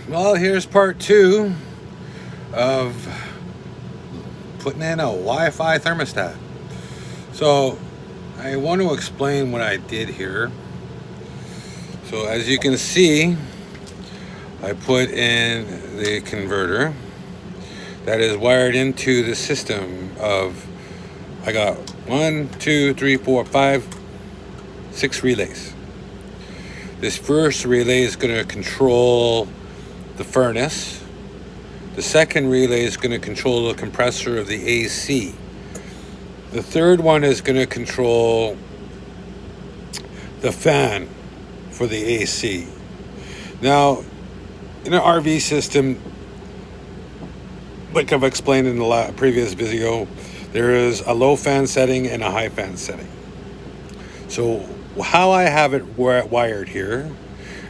Well, here's part two of putting in a Wi-Fi thermostat. So I want to explain what I did here. So as you can see, I put in the converter that is wired into the system of, I got 1, 2, 3, 4, 5, 6 relays. This first relay is going to control the furnace. The second relay is going to control the compressor of the AC. The third one is going to control the fan for the AC. Now, in an RV system, like I've explained in the previous video, there is a low fan setting and a high fan setting. So how I have it wired here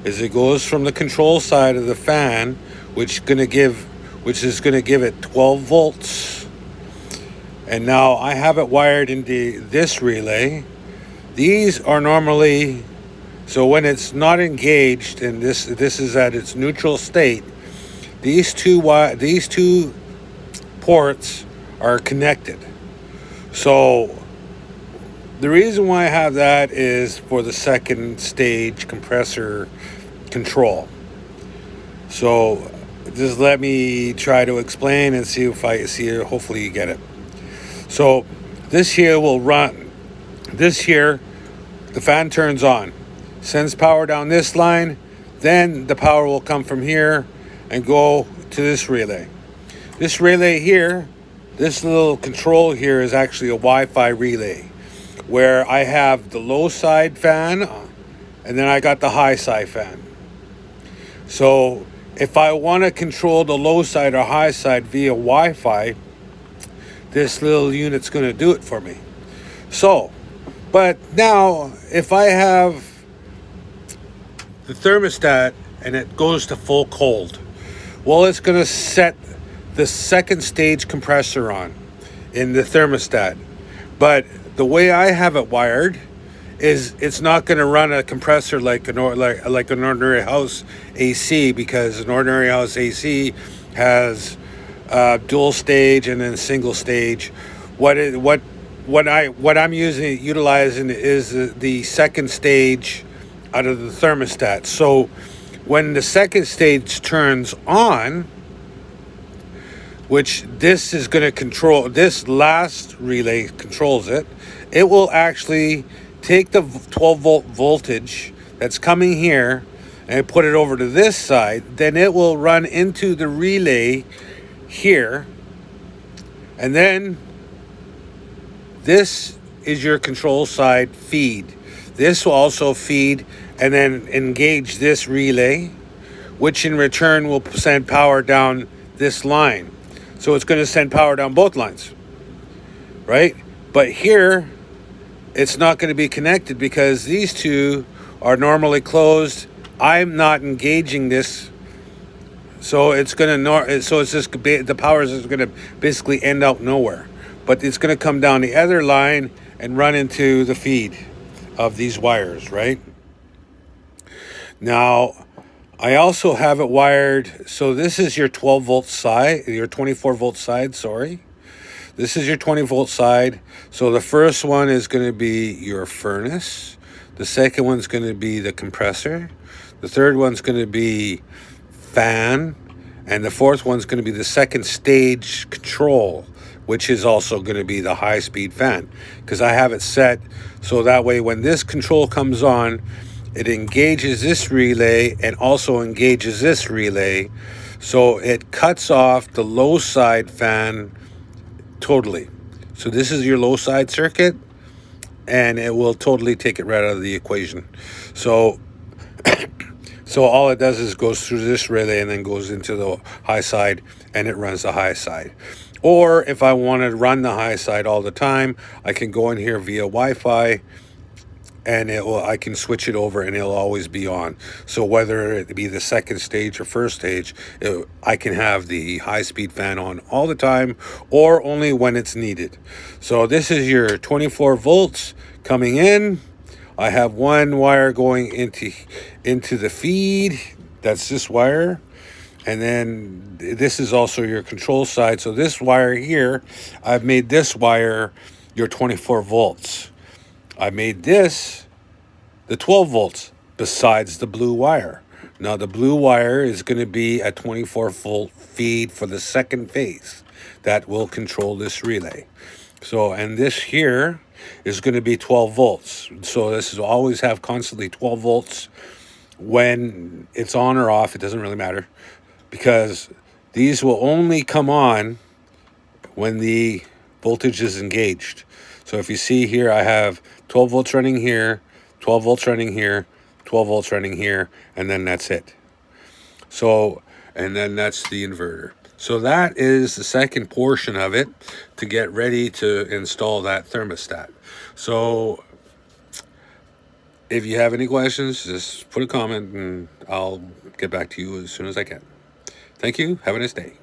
is it goes from the control side of the fan, which is going to give it 12 volts. And now I have it wired into this relay. These are normally, so when it's not engaged and this is at its neutral state, these two ports are connected. So the reason why I have that is for the second stage compressor control. So just let me try to explain and see if I see it. Hopefully you get it. So this here will run. This here, the fan turns on, sends power down this line. Then the power will come from here and go to this relay. This relay here, this little control here is actually a Wi-Fi relay, where I have the low side fan and then I got the high side fan. So if I want to control the low side or high side via Wi-Fi, this little unit's going to do it for me. So, but now if I have the thermostat and it goes to full cold, well, it's going to set the second stage compressor on in the thermostat. But the way I have it wired is it's not going to run a compressor like an ordinary house AC, because an ordinary house AC has dual stage and then single stage. What I'm utilizing is the second stage out of the thermostat. So when the second stage turns on, which this is going to control, this last relay controls it, it will actually take the 12 volt voltage that's coming here and put it over to this side. Then it will run into the relay here, and then this is your control side feed. This will also feed and then engage this relay, which in return will send power down this line. So it's going to send power down both lines, right? But here, it's not going to be connected because these two are normally closed. I'm not engaging this, so it's going to the power is going to basically end out nowhere. But it's going to come down the other line and run into the feed of these wires, right? Now, I also have it wired, so this is your 12 volt side, your 24 volt side, sorry. This is your 20 volt side. So the first one is going to be your furnace. The second one's going to be the compressor. The third one's going to be fan. And the fourth one's going to be the second stage control, which is also going to be the high speed fan. Because I have it set so that way when this control comes on, it engages this relay and also engages this relay. So it cuts off the low side fan totally. So this is your low side circuit, and it will totally take it right out of the equation. So all it does is goes through this relay and then goes into the high side, and it runs the high side. Or if I want to run the high side all the time, I can go in here via Wi-Fi, and I can switch it over and it'll always be on. So whether it be the second stage or first stage, I can have the high speed fan on all the time or only when it's needed. So this is your 24 volts coming in. I have one wire going into the feed. That's this wire. And then this is also your control side. So this wire here, I've made this wire your 24 volts. I made this the 12 volts besides the blue wire. Now the blue wire is going to be a 24 volt feed for the second phase that will control this relay. So, and this here is going to be 12 volts. So this is always have constantly 12 volts when it's on or off. It doesn't really matter, because these will only come on when the voltage is engaged. So if you see here, I have 12 volts running here, 12 volts running here, 12 volts running here, and then that's it. So, and then that's the inverter. So that is the second portion of it to get ready to install that thermostat. So if you have any questions, just put a comment and I'll get back to you as soon as I can. Thank you. Have a nice day.